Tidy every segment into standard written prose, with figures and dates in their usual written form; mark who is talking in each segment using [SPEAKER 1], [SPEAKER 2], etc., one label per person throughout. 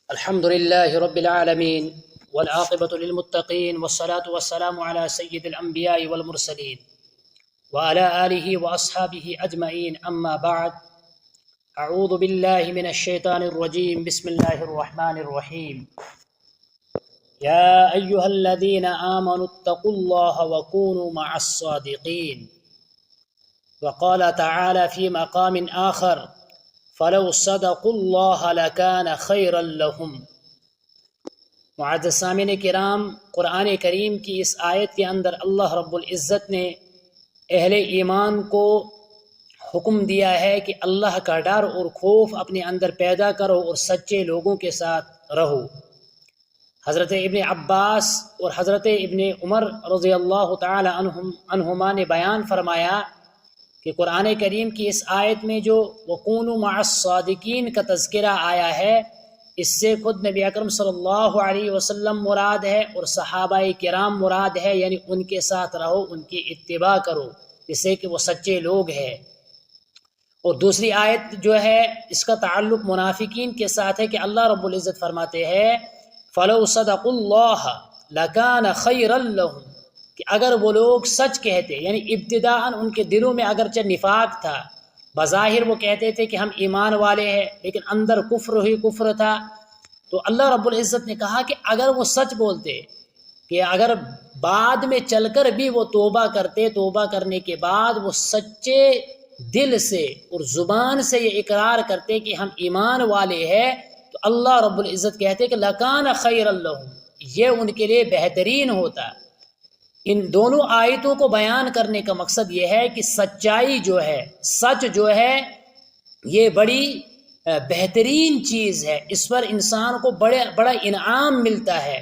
[SPEAKER 1] الحمد لله رب العالمين والعاقبة للمتقين والصلاة والسلام على سيد الأنبياء والمرسلين وعلى آله وأصحابه أجمعين أما بعد أعوذ بالله من الشيطان الرجيم بسم الله الرحمن الرحيم يا أيها الذين آمنوا اتقوا الله وكونوا مع الصادقين وقال تعالى في مقام آخر فلو صدقوا الله لكان خيرا لهم۔ معزز سامعین کرام، قرآن کریم کی اس آیت کے اندر اللہ رب العزت نے اہل ایمان کو حکم دیا ہے کہ اللہ کا ڈر اور خوف اپنے اندر پیدا کرو اور سچے لوگوں کے ساتھ رہو۔ حضرت ابن عباس اور حضرت ابن عمر رضی اللہ تعالی عنہما نے بیان فرمایا کہ قرآن کریم کی اس آیت میں جو وَكُونُوا مَعَ الصَّادِقِينَ کا تذکرہ آیا ہے، اس سے خود نبی اکرم صلی اللہ علیہ وسلم مراد ہے اور صحابہ کرام مراد ہے، یعنی ان کے ساتھ رہو، ان کی اتباع کرو، جس سے کہ وہ سچے لوگ ہیں۔ اور دوسری آیت جو ہے اس کا تعلق منافقین کے ساتھ ہے کہ اللہ رب العزت فرماتے ہیں فَلَوْ صَدَقُوا اللَّهَ لَكَانَ خَيْرًا لَهُمْ، کہ اگر وہ لوگ سچ کہتے، یعنی ابتداءً ان کے دلوں میں اگرچہ نفاق تھا، بظاہر وہ کہتے تھے کہ ہم ایمان والے ہیں، لیکن اندر کفر ہی کفر تھا، تو اللہ رب العزت نے کہا کہ اگر وہ سچ بولتے، کہ اگر بعد میں چل کر بھی وہ توبہ کرتے، توبہ کرنے کے بعد وہ سچے دل سے اور زبان سے یہ اقرار کرتے کہ ہم ایمان والے ہیں، تو اللہ رب العزت کہتے کہ لَكَانَ خَيْرًا لَهُمْ، یہ ان کے لیے بہترین ہوتا۔ ان دونوں آیتوں کو بیان کرنے کا مقصد یہ ہے کہ سچائی جو ہے، سچ جو ہے، یہ بڑی بہترین چیز ہے، اس پر انسان کو بڑا انعام ملتا ہے۔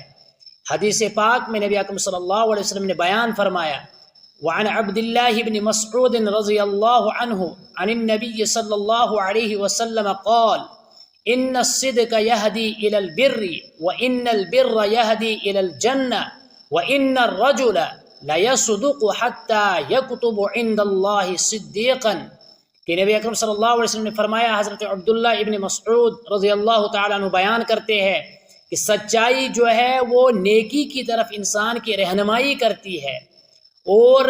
[SPEAKER 1] حدیث پاک میں نبی اکرم صلی اللہ علیہ وسلم نے بیان فرمایا وعن عبد الله بن مسعود رضی اللہ عنہ عن النبی صلی اللہ علیہ وسلم قال ان الصدق يهدي الى البر وان البر يهدي الى الجنة وَإِنَّ الرَّجُلَ لَيَصْدُقُ حَتَّى يَكْتُبُ عِنْدَ اللَّهِ صِدِّيقًا، کہ نبی اکرم صلی اللہ علیہ وسلم نے فرمایا، حضرت عبداللہ ابن مسعود رضی اللہ تعالیٰ عنہ بیان کرتے ہیں کہ سچائی جو ہے وہ نیکی کی طرف انسان کی رہنمائی کرتی ہے، اور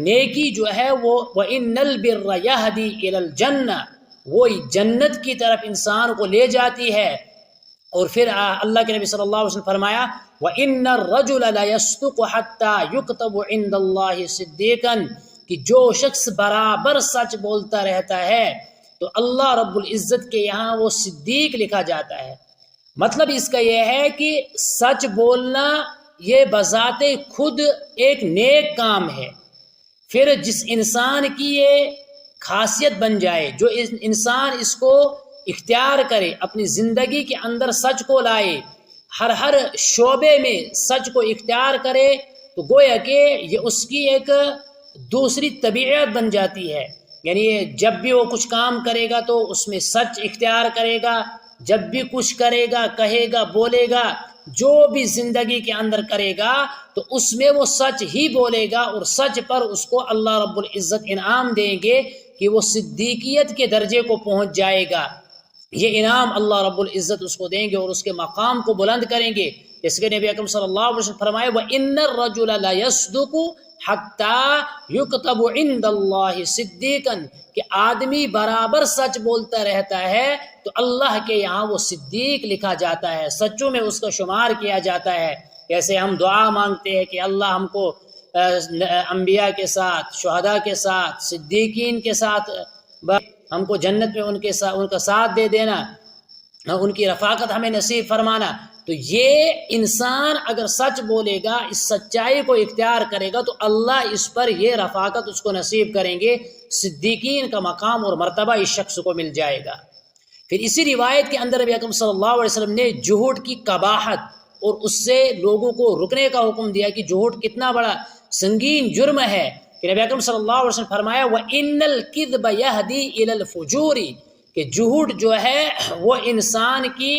[SPEAKER 1] نیکی جو ہے وہ وَإِنَّ الْبِرَّ يَهْدِي إِلَى الْجَنَّةِ، وہ جنت کی طرف انسان کو لے جاتی ہے۔ اور پھر اللہ کے نبی صلی اللہ علیہ وسلم فرمایا وَإِنَّ الرَّجُلَ لَيَصْدُقُ حَتَّى يُكْتَبُ عِنْدَ اللَّهِ صِدِّيقًا، کہ جو شخص برابر سچ بولتا رہتا ہے تو اللہ رب العزت کے یہاں وہ صدیق لکھا جاتا ہے۔ مطلب اس کا یہ ہے کہ سچ بولنا یہ بذات خود ایک نیک کام ہے۔ پھر جس انسان کی یہ خاصیت بن جائے، جو انسان اس کو اختیار کرے، اپنی زندگی کے اندر سچ کو لائے، ہر شعبے میں سچ کو اختیار کرے، تو گویا کہ یہ اس کی ایک دوسری طبیعت بن جاتی ہے۔ یعنی جب بھی وہ کچھ کام کرے گا تو اس میں سچ اختیار کرے گا، جب بھی کچھ کرے گا، کہے گا، بولے گا، جو بھی زندگی کے اندر کرے گا تو اس میں وہ سچ ہی بولے گا، اور سچ پر اس کو اللہ رب العزت انعام دیں گے کہ وہ صدیقیت کے درجے کو پہنچ جائے گا۔ یہ انعام اللہ رب العزت اس کو دیں گے اور اس کے مقام کو بلند کریں گے، جس کے نبی اکرم صلی اللہ علیہ وسلم فرمائے وَإِنَّ الرَّجُلَ لَيَصْدُقُ حَتَّى يُكْتَبُ عِنْدَ اللَّهِ صِدِّيقًا، کہ آدمی برابر سچ بولتا رہتا ہے تو اللہ کے یہاں وہ صدیق لکھا جاتا ہے، سچوں میں اس کا شمار کیا جاتا ہے۔ جیسے ہم دعا مانگتے ہیں کہ اللہ ہم کو انبیاء کے ساتھ، شہداء کے ساتھ، صدیقین کے ساتھ، ہم کو جنت میں ان کا ساتھ دے دینا، ان کی رفاقت ہمیں نصیب فرمانا، تو یہ انسان اگر سچ بولے گا، اس سچائی کو اختیار کرے گا تو اللہ اس پر یہ رفاقت اس کو نصیب کریں گے، صدیقین کا مقام اور مرتبہ اس شخص کو مل جائے گا۔ پھر اسی روایت کے اندر نبی اکرم صلی اللہ علیہ وسلم نے جھوٹ کی قباحت اور اس سے لوگوں کو رکنے کا حکم دیا کہ جھوٹ کتنا بڑا سنگین جرم ہے، کہ نبی اکرم صلی اللہ علیہ وسلم فرمایا وَإِنَّ الْكِذْبَ يَهْدِي إِلَى الْفُجُورِ، کہ جھوٹ جو ہے وہ انسان کی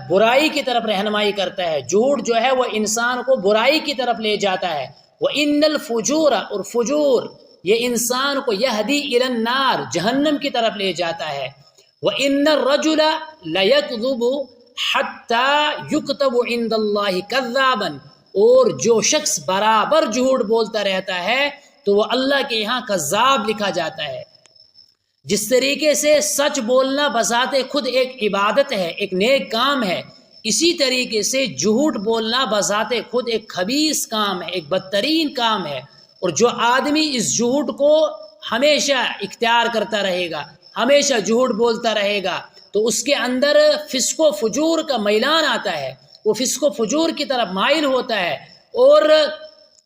[SPEAKER 1] برائی کی طرف رہنمائی کرتا ہے، جھوٹ جو ہے وہ انسان کو برائی کی طرف لے جاتا ہے۔ وَإِنَّ الْفُجُورَ، اور فجور یہ انسان کو يَهْدِي إِلَى النَّارِ، جہنم کی طرف لے جاتا ہے۔ وَإِنَّ الرَّجُلَ لَيَكْذُبُ حتی یکتب عند اللہ کذابا، اور جو شخص برابر جھوٹ بولتا رہتا ہے تو وہ اللہ کے یہاں کذاب لکھا جاتا ہے۔ جس طریقے سے سچ بولنا بذات خود ایک عبادت ہے، ایک نیک کام ہے، اسی طریقے سے جھوٹ بولنا بذات خود ایک خبیث کام ہے، ایک بدترین کام ہے۔ اور جو آدمی اس جھوٹ کو ہمیشہ اختیار کرتا رہے گا، ہمیشہ جھوٹ بولتا رہے گا، تو اس کے اندر فسق و فجور کا میلان آتا ہے، وہ فسق و فجور کی طرف مائل ہوتا ہے۔ اور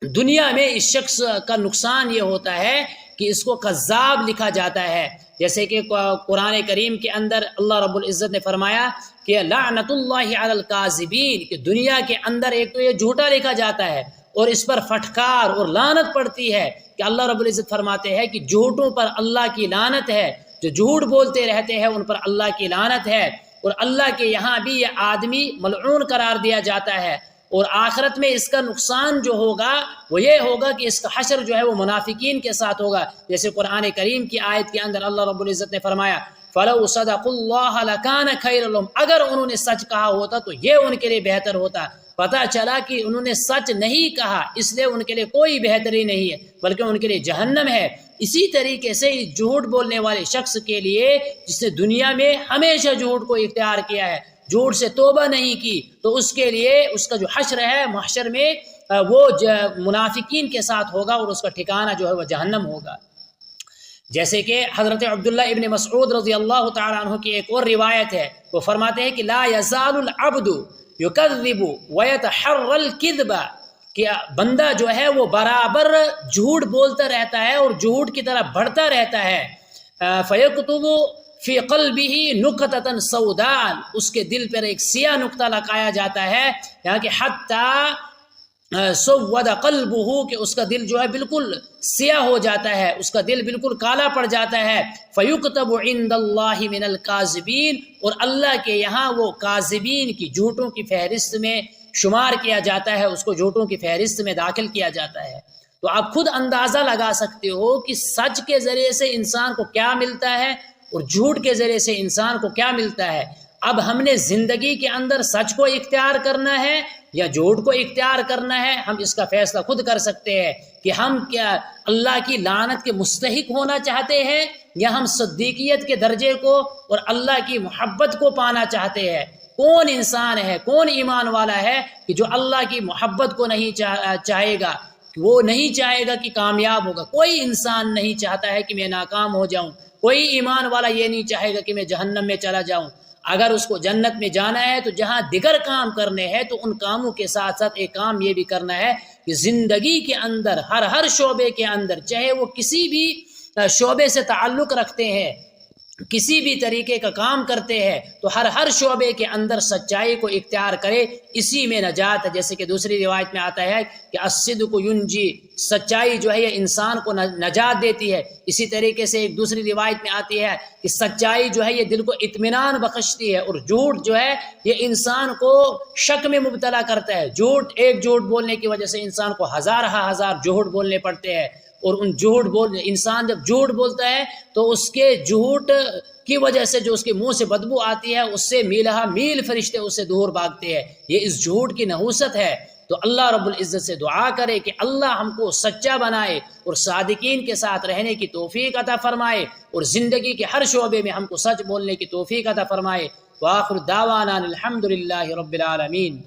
[SPEAKER 1] دنیا میں اس شخص کا نقصان یہ ہوتا ہے کہ اس کو کذاب لکھا جاتا ہے، جیسے کہ قرآن کریم کے اندر اللہ رب العزت نے فرمایا کہ لعنت اللہ علی الکاذبین، کہ دنیا کے اندر ایک تو یہ جھوٹا لکھا جاتا ہے اور اس پر پھٹکار اور لعنت پڑتی ہے، کہ اللہ رب العزت فرماتے ہیں کہ جھوٹوں پر اللہ کی لعنت ہے، جو جھوٹ بولتے رہتے ہیں ان پر اللہ کی لعنت ہے، اور اللہ کے یہاں بھی یہ آدمی ملعون قرار دیا جاتا ہے۔ اور آخرت میں اس کا نقصان جو ہوگا وہ یہ ہوگا کہ اس کا حشر جو ہے وہ منافقین کے ساتھ ہوگا، جیسے قرآن کریم کی آیت کے اندر اللہ رب العزت نے فرمایا فَلَوْ صَدَقُوا اللَّهَ لَكَانَ خَيْرًا لَهُمْ، اگر انہوں نے سچ کہا ہوتا تو یہ ان کے لیے بہتر ہوتا۔ پتہ چلا کہ انہوں نے سچ نہیں کہا، اس لیے ان کے لیے کوئی بہتری نہیں ہے بلکہ ان کے لیے جہنم ہے۔ اسی طریقے سے جھوٹ بولنے والے شخص کے لیے جس نے دنیا میں ہمیشہ جھوٹ کو اختیار کیا ہے، جھوٹ سے توبہ نہیں کی، تو اس کے لیے اس کا جو حشر ہے محشر میں وہ منافقین کے ساتھ ہوگا اور اس کا ٹھکانہ جو ہے وہ جہنم ہوگا۔ جیسے کہ حضرت عبداللہ ابن مسعود رضی اللہ تعالیٰ عنہ کی ایک اور روایت ہے، وہ فرماتے ہیں کہ لا یزال العبد یکذب ویتحری الکذب، کہ بندہ جو ہے وہ برابر جھوٹ بولتا رہتا ہے اور جھوٹ کی طرف بڑھتا رہتا ہے۔ فیکتب فی قلبہ نقطۃ سوداء، اس کے دل پر ایک سیاہ نقطہ لگایا جاتا ہے، یہاں کہ حتی سود قلبہ، کہ اس کا دل جو ہے بالکل سیاہ ہو جاتا ہے، اس کا دل بالکل کالا پڑ جاتا ہے۔ فیکتب عند اللہ من الکاذبین، اور اللہ کے یہاں وہ کاذبین کی، جھوٹوں کی فہرست میں شمار کیا جاتا ہے، اس کو جھوٹوں کی فہرست میں داخل کیا جاتا ہے۔ تو آپ خود اندازہ لگا سکتے ہو کہ سچ کے ذریعے سے انسان کو کیا ملتا ہے اور جھوٹ کے ذریعے سے انسان کو کیا ملتا ہے۔ اب ہم نے زندگی کے اندر سچ کو اختیار کرنا ہے یا جھوٹ کو اختیار کرنا ہے، ہم اس کا فیصلہ خود کر سکتے ہیں کہ ہم کیا اللہ کی لعنت کے مستحق ہونا چاہتے ہیں یا ہم صدیقیت کے درجے کو اور اللہ کی محبت کو پانا چاہتے ہیں۔ کون انسان ہے، کون ایمان والا ہے کہ جو اللہ کی محبت کو نہیں چاہے گا، وہ نہیں چاہے گا کہ کامیاب ہوگا۔ کوئی انسان نہیں چاہتا ہے کہ میں ناکام ہو جاؤں، کوئی ایمان والا یہ نہیں چاہے گا کہ میں جہنم میں چلا جاؤں۔ اگر اس کو جنت میں جانا ہے تو جہاں دیگر کام کرنے ہیں تو ان کاموں کے ساتھ ساتھ ایک کام یہ بھی کرنا ہے کہ زندگی کے اندر ہر شعبے کے اندر، چاہے وہ کسی بھی شعبے سے تعلق رکھتے ہیں، کسی بھی طریقے کا کام کرتے ہیں، تو ہر شعبے کے اندر سچائی کو اختیار کرے، اسی میں نجات ہے۔ جیسے کہ دوسری روایت میں آتا ہے کہ الصدق ینجی، سچائی جو ہے یہ انسان کو نجات دیتی ہے۔ اسی طریقے سے ایک دوسری روایت میں آتی ہے کہ سچائی جو ہے یہ دل کو اطمینان بخشتی ہے، اور جھوٹ جو ہے یہ انسان کو شک میں مبتلا کرتا ہے۔ ایک جھوٹ بولنے کی وجہ سے انسان کو ہزار جھوٹ بولنے پڑتے ہیں، اور ان انسان جب جھوٹ بولتا ہے تو اس کے جھوٹ کی وجہ سے جو اس کے منہ سے بدبو آتی ہے، اس سے میل فرشتے اس سے دور بھاگتے ہیں۔ یہ اس جھوٹ کی نحوست ہے۔ تو اللہ رب العزت سے دعا کرے کہ اللہ ہم کو سچا بنائے اور صادقین کے ساتھ رہنے کی توفیق عطا فرمائے، اور زندگی کے ہر شعبے میں ہم کو سچ بولنے کی توفیق عطا فرمائے۔ وآخر دعوانا الحمد للہ رب العالمین۔